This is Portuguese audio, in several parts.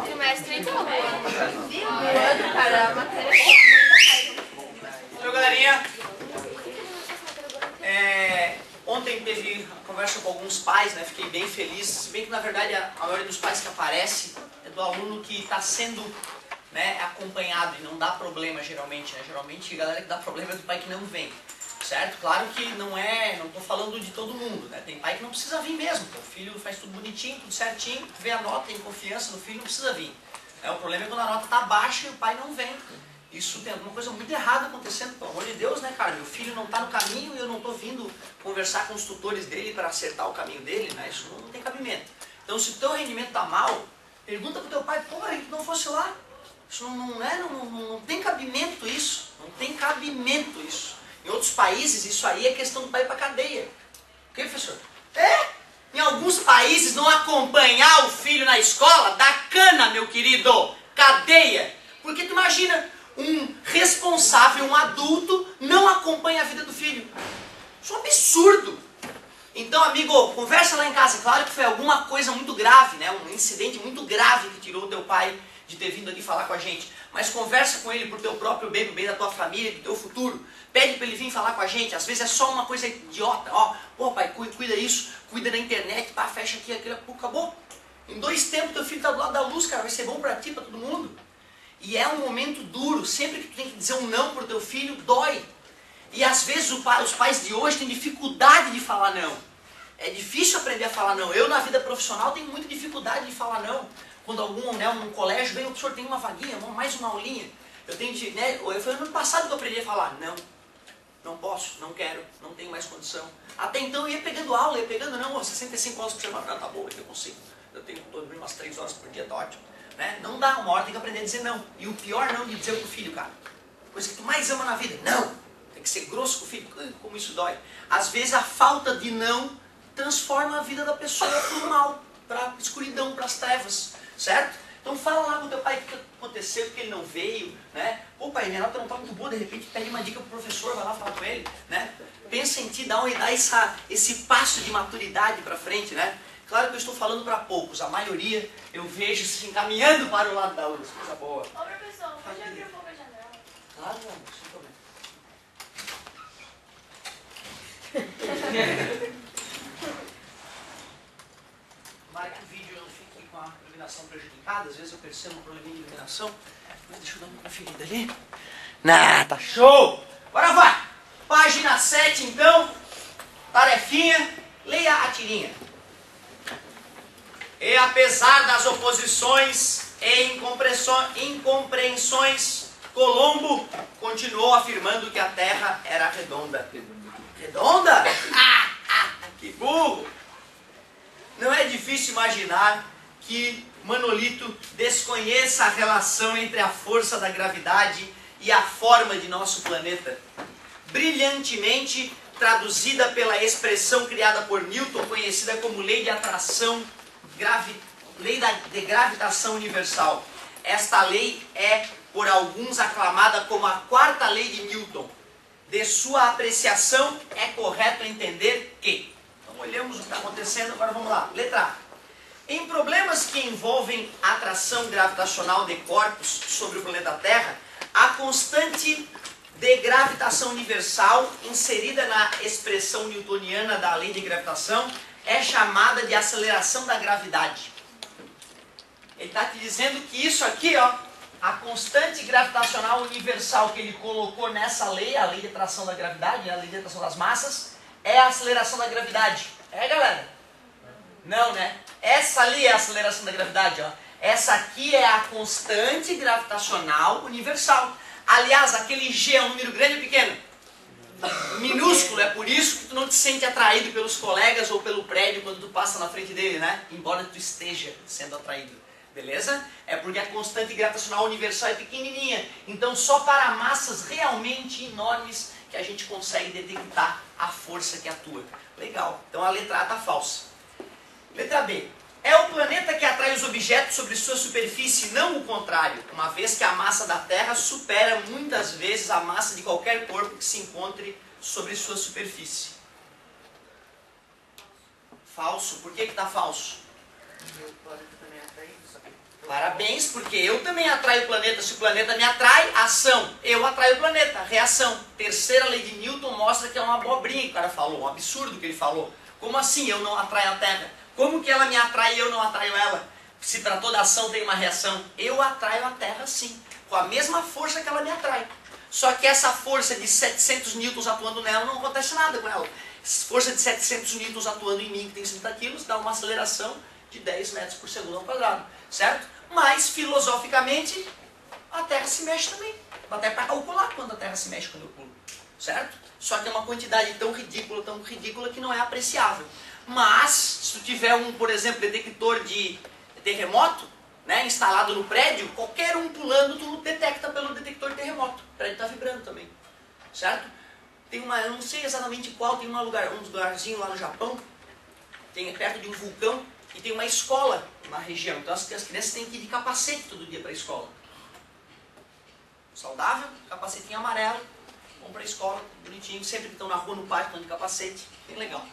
Trimestre então. Então, galerinha, ontem teve conversa com alguns pais, né? Fiquei bem feliz. Se bem que, na verdade, a maioria dos pais que aparece é do aluno que está sendo, né, acompanhado e não dá problema, geralmente, né? Geralmente, a galera que dá problema é do pai que não vem. Certo? Claro que não estou falando de todo mundo, né? Tem pai que não precisa vir mesmo, o filho faz tudo bonitinho, tudo certinho, vê a nota, tem confiança no filho, não precisa vir. O problema é quando a nota está baixa e o pai não vem. Isso tem alguma coisa muito errada acontecendo, pelo amor de Deus, né, cara? Meu filho não está no caminho e eu não estou vindo conversar com os tutores dele para acertar o caminho dele, né? Isso não tem cabimento. Então, se o teu rendimento está mal, pergunta pro teu pai, porra, que não fosse lá. Isso não tem cabimento isso, não tem cabimento isso. Em outros países, isso aí é questão do pai ir para cadeia. O que, professor? Em alguns países, não acompanhar o filho na escola dá cana, meu querido. Cadeia. Porque tu imagina, um responsável, um adulto, não acompanha a vida do filho. Isso é um absurdo. Então, amigo, conversa lá em casa. Claro que foi alguma coisa muito grave, né? Um incidente muito grave que tirou o teu pai de ter vindo aqui falar com a gente. Mas conversa com ele por teu próprio bem, pro bem da tua família, do teu futuro. Pede para ele vir falar com a gente. Às vezes é só uma coisa idiota. Ó, pô, pai, cuida isso, cuida da internet, pá, fecha aqui, aquilo, acabou. Em 2 tempos teu filho tá do lado da luz, cara, vai ser bom para ti, para todo mundo. E é um momento duro. Sempre que tu tem que dizer um não pro teu filho, dói. E às vezes os pais de hoje têm dificuldade de falar não. É difícil aprender a falar não. Eu, na vida profissional, tenho muita dificuldade de falar não. Quando um colégio vem, o professor tem uma vaguinha, mais uma aulinha. Foi ano passado que eu aprendi a falar não. Não posso, não quero, não tenho mais condição. Até então eu ia pegando aula, 65 aulas por semana, tá bom, eu consigo. Eu tenho dormindo umas 3 horas por dia, tá ótimo. Né? Não dá, uma hora tem que aprender a dizer não. E o pior não de dizer pro filho, cara. Coisa que tu mais ama na vida, não. Tem que ser grosso com o filho, como isso dói. Às vezes a falta de não transforma a vida da pessoa para o mal, para a escuridão, para as trevas, certo? Então fala lá com o teu pai o que aconteceu, porque ele não veio, né? Pô, pai, minha nota não está muito boa, de repente pede uma dica pro professor, vai lá falar com ele, né? Pensa em ti, dá esse passo de maturidade para frente, né? Claro que eu estou falando para poucos, a maioria eu vejo se encaminhando para o lado da luz, coisa boa. Ô professor, pode abrir um pouco a janela? Claro, meu amor, sem problema. Tomara que o vídeo não fique com a iluminação prejudicada, às vezes eu percebo um probleminha de iluminação, mas deixa eu dar uma conferida ali. Tá show! Agora vai! Página 7 então, tarefinha, leia a tirinha. E apesar das oposições e incompreensões, Colombo continuou afirmando que a Terra era redonda. Redonda? Que burro! Não é difícil imaginar que Manolito desconheça a relação entre a força da gravidade e a forma de nosso planeta. Brilhantemente traduzida pela expressão criada por Newton, conhecida como lei de atração, lei de gravitação universal. Esta lei é, por alguns, aclamada como a 4ª lei de Newton. De sua apreciação, é correto entender que... Então, olhamos o que está acontecendo, agora vamos lá. Letra A. Em problemas que envolvem a atração gravitacional de corpos sobre o planeta Terra, a constante de gravitação universal, inserida na expressão newtoniana da lei de gravitação, é chamada de aceleração da gravidade. Ele está te dizendo que isso aqui, ó, a constante gravitacional universal que ele colocou nessa lei, a lei de atração da gravidade, a lei de atração das massas, é a aceleração da gravidade. É, galera? Não, né? Essa ali é a aceleração da gravidade, ó. Essa aqui é a constante gravitacional universal. Aliás, aquele G é um número grande ou pequeno? Minúsculo, é por isso que tu não te sente atraído pelos colegas ou pelo prédio quando tu passa na frente dele, né? Embora tu esteja sendo atraído. Beleza? É porque a constante gravitacional universal é pequenininha. Então só para massas realmente enormes que a gente consegue detectar a força que atua. Legal. Então a letra A está falsa. Letra B. É o planeta que atrai os objetos sobre sua superfície, não o contrário, uma vez que a massa da Terra supera muitas vezes a massa de qualquer corpo que se encontre sobre sua superfície. Falso. Por que está falso? O planeta também é atraído, só que Parabéns, porque eu também atraio o planeta. Se o planeta me atrai, ação. Eu atraio o planeta, reação. Terceira lei de Newton mostra que é uma abobrinha que o cara falou, um absurdo que ele falou. Como assim eu não atraio a Terra? Como que ela me atrai e eu não atraio ela? Se para toda ação tem uma reação. Eu atraio a Terra sim, com a mesma força que ela me atrai. Só que essa força de 700 newtons atuando nela não acontece nada com ela. Força de 700 newtons atuando em mim, que tem 50 quilos, dá uma aceleração de 10 metros por segundo ao quadrado, certo? Mas, filosoficamente, a Terra se mexe também. Dá até para calcular quando a Terra se mexe quando eu pulo, certo? Só que é uma quantidade tão ridícula que não é apreciável. Mas, se tu tiver por exemplo, detector de terremoto, né, instalado no prédio, qualquer um pulando, tu detecta pelo detector de terremoto. O prédio está vibrando também, certo? Tem eu não sei exatamente qual, tem um lugarzinho lá no Japão, tem perto de um vulcão, e tem uma escola na região. Então as crianças têm que ir de capacete todo dia para a escola. Saudável, capacetinho amarelo, vão para a escola, bonitinho, sempre que estão na rua, no parque, estão de capacete, bem legal.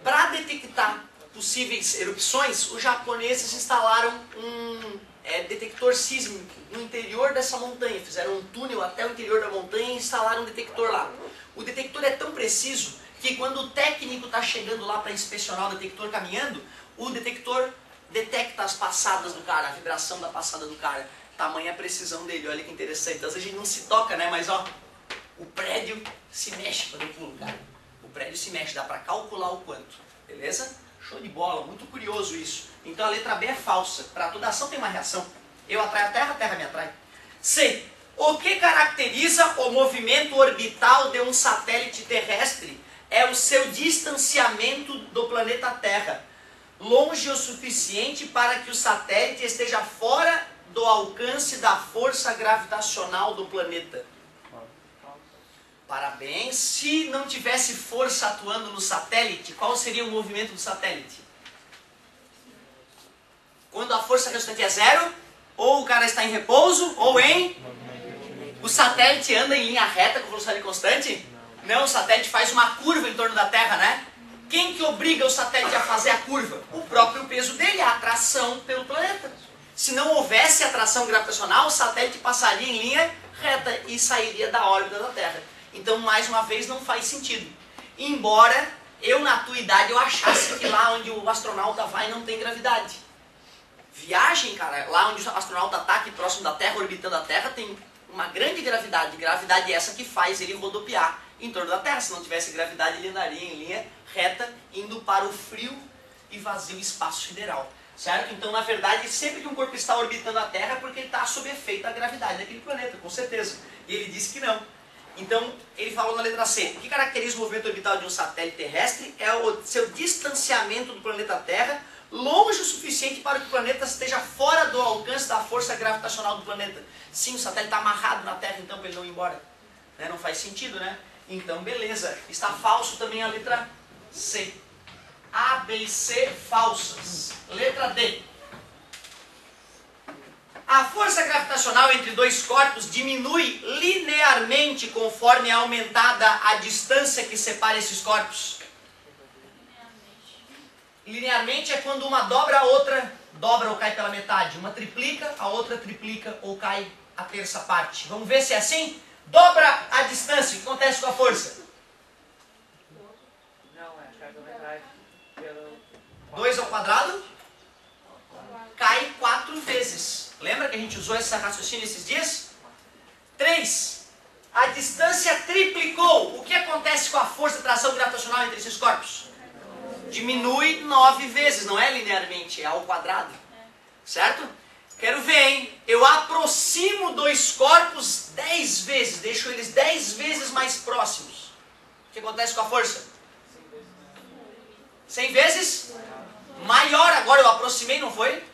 Para detectar possíveis erupções, os japoneses instalaram um detector sísmico no interior dessa montanha. Fizeram um túnel até o interior da montanha e instalaram um detector lá. O detector é tão preciso que quando o técnico está chegando lá para inspecionar o detector caminhando, o detector detecta as passadas do cara, a vibração da passada do cara. Tamanha a precisão dele, olha que interessante. Às vezes a gente não se toca, né? Mas ó, o prédio se mexe quando eu pulo, cara. O prédio se mexe, dá para calcular o quanto. Beleza? Show de bola, muito curioso isso. Então a letra B é falsa. Para toda ação tem uma reação. Eu atraio a Terra me atrai. C. O que caracteriza o movimento orbital de um satélite terrestre é o seu distanciamento do planeta Terra, longe o suficiente para que o satélite esteja fora do alcance da força gravitacional do planeta. Parabéns. Se não tivesse força atuando no satélite, qual seria o movimento do satélite? Quando a força resultante é zero, ou o cara está em repouso, ou em... O satélite anda em linha reta com velocidade constante? Não, o satélite faz uma curva em torno da Terra, né? Quem que obriga o satélite a fazer a curva? O próprio peso dele, a atração pelo planeta. Se não houvesse atração gravitacional, o satélite passaria em linha reta e sairia da órbita da Terra. Então, mais uma vez, não faz sentido. Embora eu, na tua idade, eu achasse que lá onde o astronauta vai não tem gravidade. Viagem, cara, lá onde o astronauta está, aqui próximo da Terra, orbitando a Terra, tem uma grande gravidade. Gravidade essa que faz ele rodopiar em torno da Terra. Se não tivesse gravidade, ele andaria em linha reta, indo para o frio e vazio espaço sideral. Certo? Então, na verdade, sempre que um corpo está orbitando a Terra, é porque ele está sob efeito da gravidade daquele planeta, com certeza. E ele disse que não. Então, ele falou na letra C. O que caracteriza o movimento orbital de um satélite terrestre é o seu distanciamento do planeta Terra, longe o suficiente para que o planeta esteja fora do alcance da força gravitacional do planeta. Sim, o satélite está amarrado na Terra, então, para ele não ir embora. Né? Não faz sentido, né? Então, beleza. Está falso também a letra C. A, B e C, falsas. Letra D. A força gravitacional entre dois corpos diminui linearmente conforme é aumentada a distância que separa esses corpos. Linearmente é quando uma dobra, a outra dobra ou cai pela metade. Uma triplica, a outra triplica ou cai a terça parte. Vamos ver se é assim? Dobra a distância. O que acontece com a força? 2 ao quadrado cai 4 vezes. Lembra que a gente usou esse raciocínio esses dias? 3. A distância triplicou. O que acontece com a força de atração gravitacional entre esses corpos? Diminui 9 vezes, não é linearmente, é ao quadrado. Certo? Quero ver, hein? Eu aproximo dois corpos 10 vezes, deixo eles 10 vezes mais próximos. O que acontece com a força? 100 vezes? Maior. Agora eu aproximei, não foi?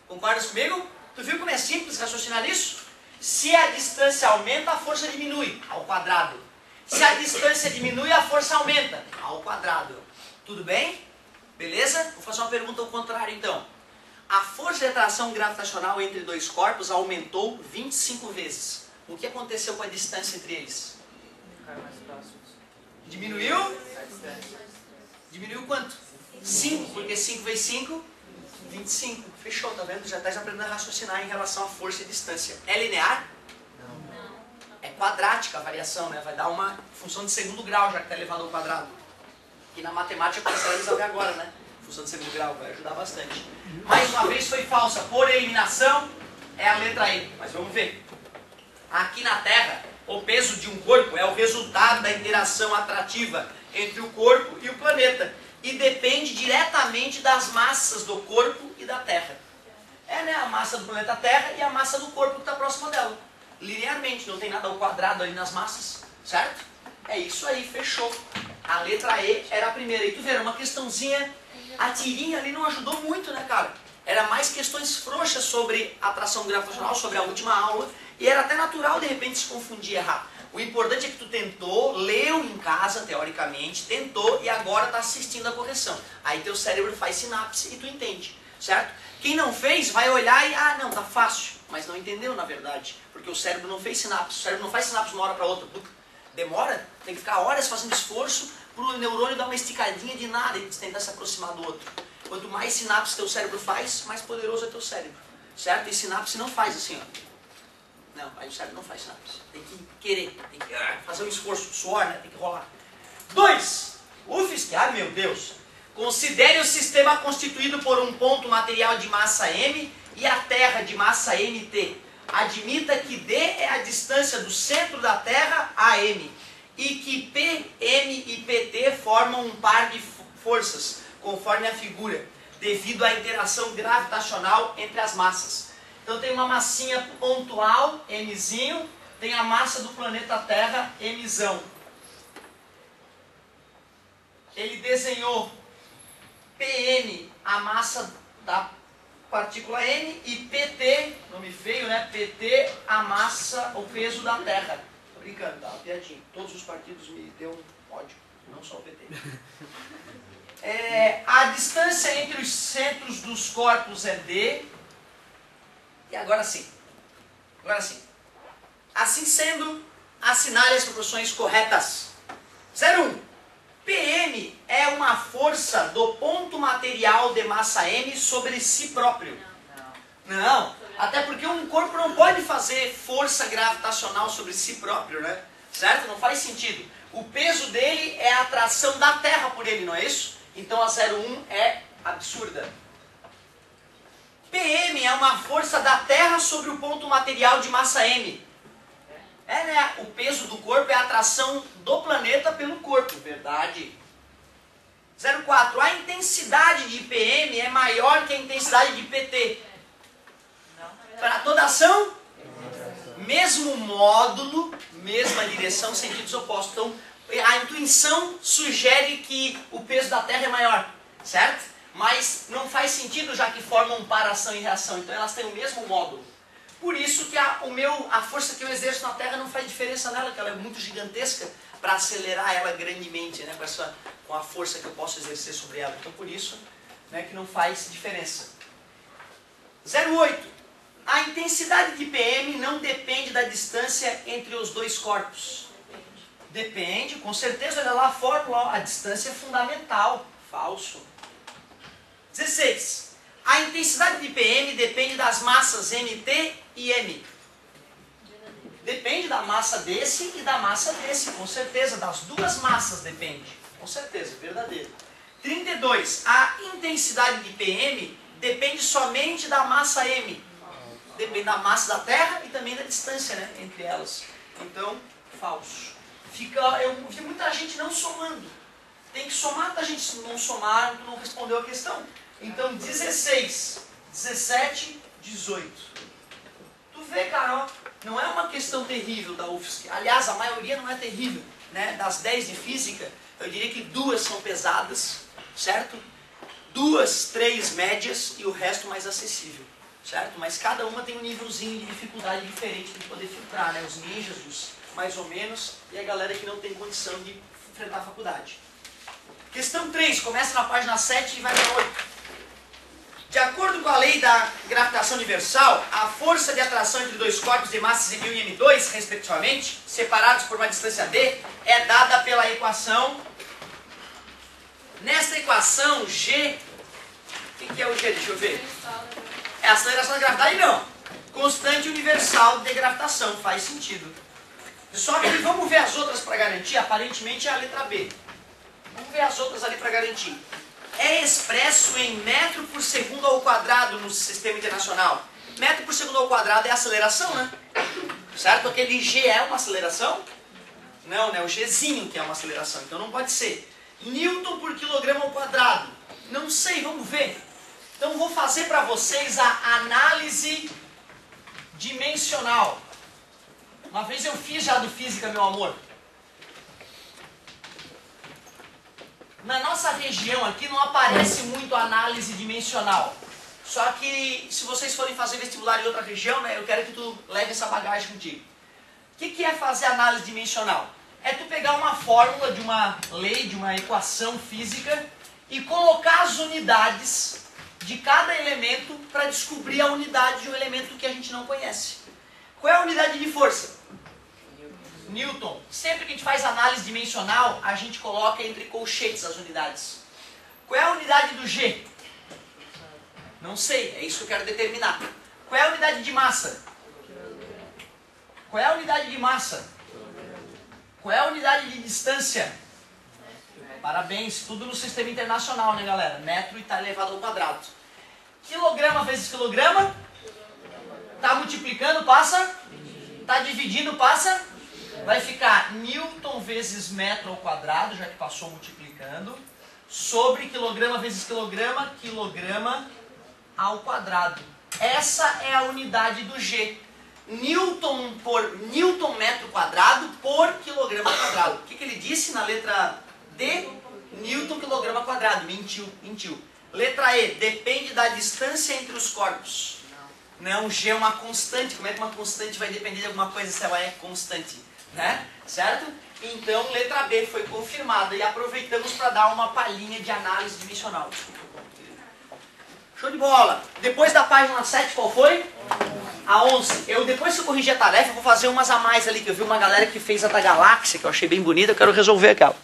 Concordas comigo? Tu viu como é simples raciocinar isso? Se a distância aumenta, a força diminui, ao quadrado. Se a distância diminui, a força aumenta, ao quadrado. Tudo bem? Beleza? Vou fazer uma pergunta ao contrário, então. A força de atração gravitacional entre dois corpos aumentou 25 vezes. O que aconteceu com a distância entre eles? Diminuiu? Diminuiu quanto? 5, porque 5 vezes 5? 25. Fechou, tá vendo? Já está aprendendo a raciocinar em relação à força e distância. É linear? Não. É quadrática a variação, né? Vai dar uma função de segundo grau, já que está elevado ao quadrado. E na matemática começaremos a ver agora, né? Função de segundo grau, vai ajudar bastante. Mais uma vez foi falsa. Por eliminação, é a letra E. Mas vamos ver. Aqui na Terra, o peso de um corpo é o resultado da interação atrativa entre o corpo e o planeta. E depende diretamente das massas do corpo e da Terra. É, né? A massa do planeta Terra e a massa do corpo que está próxima dela. Linearmente, não tem nada ao quadrado ali nas massas, certo? É isso aí, fechou. A letra E era a primeira. E tu vê, era uma questãozinha, a tirinha ali não ajudou muito, né, cara? Era mais questões frouxas sobre atração gravitacional, sobre a última aula, e era até natural, de repente, se confundir e errar. O importante é que tu tentou, leu em casa, teoricamente, tentou, e agora está assistindo a correção. Aí teu cérebro faz sinapse e tu entende, certo? Quem não fez, vai olhar e, ah, não, tá fácil. Mas não entendeu, na verdade, porque o cérebro não fez sinapse. O cérebro não faz sinapse de uma hora para outra. Demora, tem que ficar horas fazendo esforço para o neurônio dar uma esticadinha de nada e tentar se aproximar do outro. Quanto mais sinapse teu cérebro faz, mais poderoso é teu cérebro, certo? E sinapse não faz assim, ó. Não, aí o cérebro não faz sinapse. Tem que querer, tem que fazer um esforço, suor, né? Tem que rolar. 2. UFSC, ah, meu Deus. Considere o sistema constituído por um ponto material de massa M e a Terra de massa MT. Admita que D é a distância do centro da Terra a M e que P, M e PT formam um par de forças, conforme a figura, devido à interação gravitacional entre as massas. Então tem uma massinha pontual, Mzinho, tem a massa do planeta Terra, Mzão. Ele desenhou Pn, a massa da partícula N, e PT, nome feio, né? PT, a massa, o peso da Terra. Tô brincando, tá? Uma piadinha. Todos os partidos me deu um ódio, não só o PT. A distância entre os centros dos corpos é D. E agora sim. Agora sim. Assim sendo, assinale as proporções corretas. 01. PM é uma força do ponto material de massa M sobre si próprio. Não. Até porque um corpo não pode fazer força gravitacional sobre si próprio, né? Certo? Não faz sentido. O peso dele é a atração da Terra por ele, não é isso? Então a 01 é absurda. PM é uma força da Terra sobre o ponto material de massa M. É, né? O peso do corpo é a atração do planeta pelo corpo. Verdade. 04. A intensidade de PM é maior que a intensidade de PT. Para toda ação, mesmo módulo, mesma direção, sentidos opostos. Então, a intuição sugere que o peso da Terra é maior, certo? Mas não faz sentido, já que formam par ação e reação. Então, elas têm o mesmo módulo. Por isso que a força que eu exerço na Terra não faz diferença nela, que ela é muito gigantesca para acelerar ela grandemente, né, com a força que eu posso exercer sobre ela. Então, por isso, né, que não faz diferença. 08. A intensidade de PM não depende da distância entre os dois corpos. Depende, com certeza, olha lá a fórmula, ó, a distância é fundamental. Falso. 16. A intensidade de PM depende das massas MT e M. Depende da massa desse e da massa desse, com certeza. Das duas massas depende. Com certeza, verdadeiro. 32. A intensidade de PM depende somente da massa M. Depende da massa da Terra e também da distância, né, entre elas. Então, falso. Eu vi muita gente não somando. Tem que somar, muita gente se não somar, não respondeu a questão. Então, 16, 17, 18. Tu vê, cara, ó, não é uma questão terrível da UFSC. Aliás, a maioria não é terrível, né? Das 10 de física, eu diria que 2 são pesadas, certo? 2, 3 médias e o resto mais acessível, certo? Mas cada uma tem um nívelzinho de dificuldade diferente de poder filtrar, né? Os ninjas, os mais ou menos, e a galera que não tem condição de enfrentar a faculdade. Questão 3, começa na página 7 e vai para 8. De acordo com a lei da gravitação universal, a força de atração entre dois corpos de massas M1 e M2, respectivamente, separados por uma distância d, é dada pela equação. Nesta equação, G O que é o G? Deixa eu ver. É a aceleração da gravidade? Não. Constante universal de gravitação. Faz sentido. Só que vamos ver as outras para garantir. Aparentemente é a letra B. Vamos ver as outras ali para garantir. É expresso em metro por segundo ao quadrado no sistema internacional. Metro por segundo ao quadrado é a aceleração, né? Certo? Aquele G é uma aceleração? Não, né? O Gzinho que é uma aceleração. Então não pode ser. Newton por quilograma ao quadrado. Não sei, vamos ver. Então vou fazer para vocês a análise dimensional. Uma vez eu fiz já do física, meu amor. Na nossa região aqui não aparece muito a análise dimensional. Só que se vocês forem fazer vestibular em outra região, né, eu quero que tu leve essa bagagem contigo. O que é fazer análise dimensional? É tu pegar uma fórmula de uma lei, de uma equação física e colocar as unidades de cada elemento para descobrir a unidade de um elemento que a gente não conhece. Qual é a unidade de força? Newton. Sempre que a gente faz análise dimensional, a gente coloca entre colchetes as unidades. Qual é a unidade do G? Não sei, é isso que eu quero determinar. Qual é a unidade de massa? Qual é a unidade de massa? Qual é a unidade de distância? Parabéns, tudo no sistema internacional, né, galera? Metro e tá elevado ao quadrado. Quilograma vezes quilograma? Tá multiplicando, passa? Tá dividindo, passa? Vai ficar Newton vezes metro ao quadrado, já que passou multiplicando, sobre quilograma vezes quilograma, quilograma ao quadrado. Essa é a unidade do G. Newton metro quadrado por quilograma quadrado. O que ele disse na letra D? Newton quilograma quadrado. Mentiu. Letra E, depende da distância entre os corpos. Não, G é uma constante. Como é que uma constante vai depender de alguma coisa se ela é constante? Né? Certo? Então, letra B foi confirmada e aproveitamos para dar uma palhinha de análise dimensional. Show de bola! Depois da página 7, qual foi? A 11. Depois que eu corrigir a tarefa, eu vou fazer umas a mais ali, que eu vi uma galera que fez a da galáxia, que eu achei bem bonita, eu quero resolver aquela.